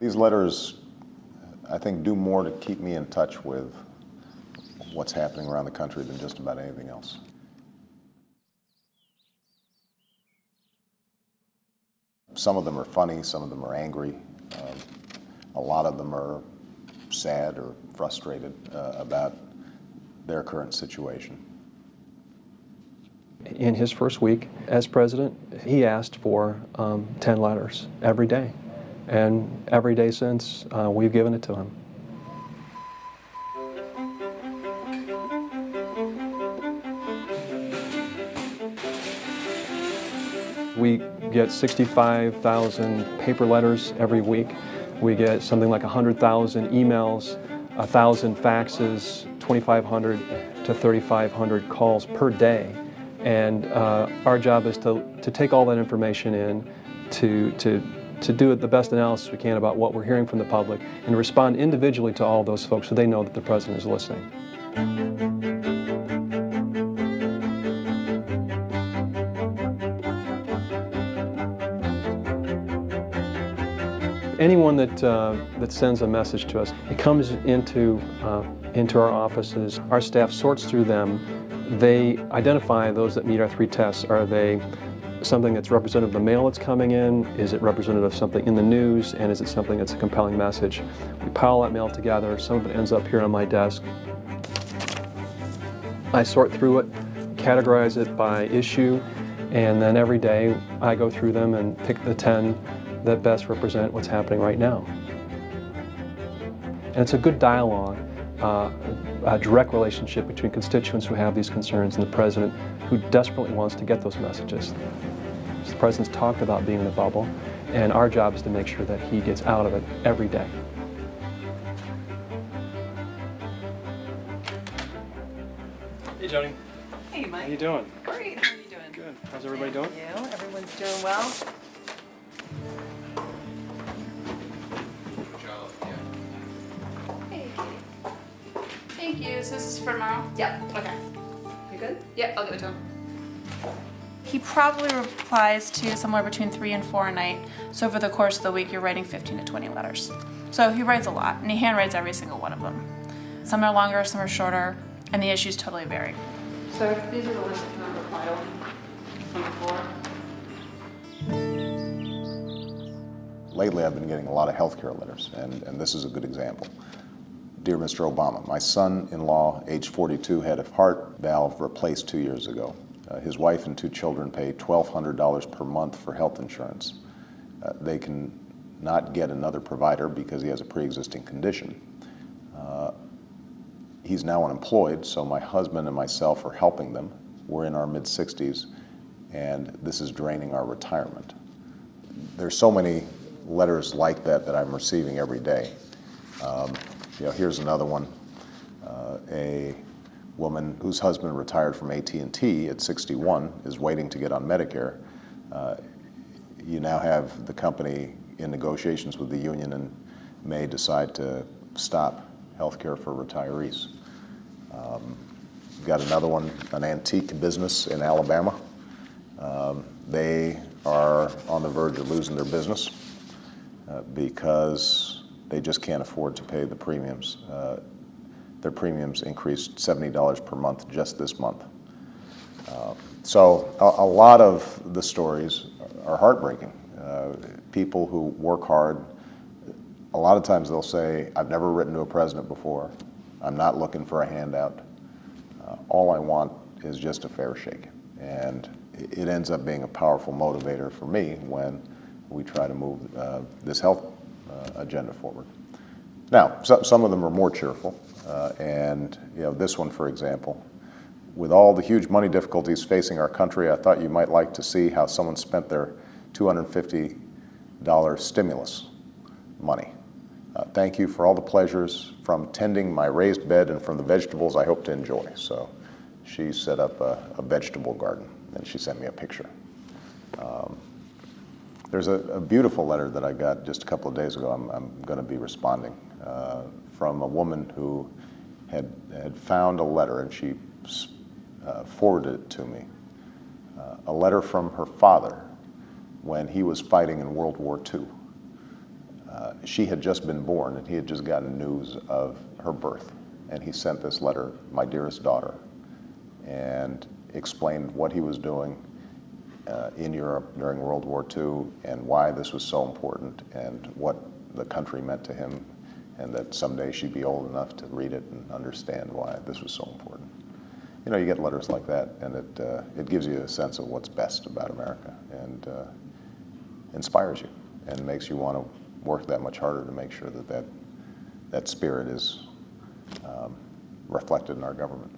These letters, I think, do more to keep me in touch with what's happening around the country than just about anything else. Some of them are funny, some of them are angry. A lot of them are sad or frustrated about their current situation. In his first week as president, he asked for 10 letters every day. And every day since, we've given it to him. We get 65,000 paper letters every week. We get something like 100,000 emails, 1,000 faxes, 2,500 to 3,500 calls per day. And our job is to take all that information in, to do the best analysis we can about what we're hearing from the public and respond individually to all those folks so they know that the president is listening. Anyone that sends a message to us, it comes into our offices. Our staff sorts through them. They identify those that meet our 3 tests. Are they something that's representative of the mail that's coming in? Is it representative of something in the news? And is it something that's a compelling message? We pile that mail together. Some of it ends up here on my desk. I sort through it, categorize it by issue, and then every day I go through them and pick the 10 that best represent what's happening right now. And it's a good dialogue, a direct relationship between constituents who have these concerns and the president who desperately wants to get those messages. The president's talked about being in a bubble, and our job is to make sure that he gets out of it every day. Hey, Joni. Hey, Mike. How you doing? Great. How are you doing? Good. How's everybody doing? Thank you. Everyone's doing well. Hey, Katie. Thank you. So this is for tomorrow? Yep. Okay. You good? Yep, I'll give it to him. He probably replies to somewhere between 3 and 4 a night. So over the course of the week, you're writing 15 to 20 letters. So he writes a lot, and he handwrites every single one of them. Some are longer, some are shorter, and the issues totally vary. So these are the ones that can reply from before. Lately, I've been getting a lot of healthcare letters, and this is a good example. Dear Mr. Obama, my son-in-law, age 42, had a heart valve replaced 2 years ago. His wife and 2 children pay $1,200 per month for health insurance. They can not get another provider because he has a pre-existing condition. He's now unemployed, so my husband and myself are helping them. We're in our mid-60s, and this is draining our retirement. There's so many letters like that that I'm receiving every day. Here's another one. A woman whose husband retired from AT&T at 61 is waiting to get on Medicare. You now have the company in negotiations with the union and may decide to stop health care for retirees. Got another one, an antique business in Alabama. They are on the verge of losing their business because they just can't afford to pay the premiums. Their premiums increased $70 per month just this month. So a lot of the stories are heartbreaking. People who work hard, a lot of times they'll say, I've never written to a president before. I'm not looking for a handout. All I want is just a fair shake. And it ends up being a powerful motivator for me when we try to move this health agenda forward. Now, some of them are more cheerful. And this one, for example, with all the huge money difficulties facing our country, I thought you might like to see how someone spent their $250 stimulus money. Thank you for all the pleasures from tending my raised bed and from the vegetables I hope to enjoy. So she set up a vegetable garden, and she sent me a picture. There's a beautiful letter that I got just a couple of days ago. I'm going to be responding from a woman who had found a letter, and she forwarded it to me. A letter from her father when he was fighting in World War II. She had just been born, and he had just gotten news of her birth. And he sent this letter, "My dearest daughter," and explained what he was doing in Europe during World War II and why this was so important and what the country meant to him, and that someday she'd be old enough to read it and understand why this was so important. You know, you get letters like that, and it gives you a sense of what's best about America, and inspires you and makes you want to work that much harder to make sure that that spirit is reflected in our government.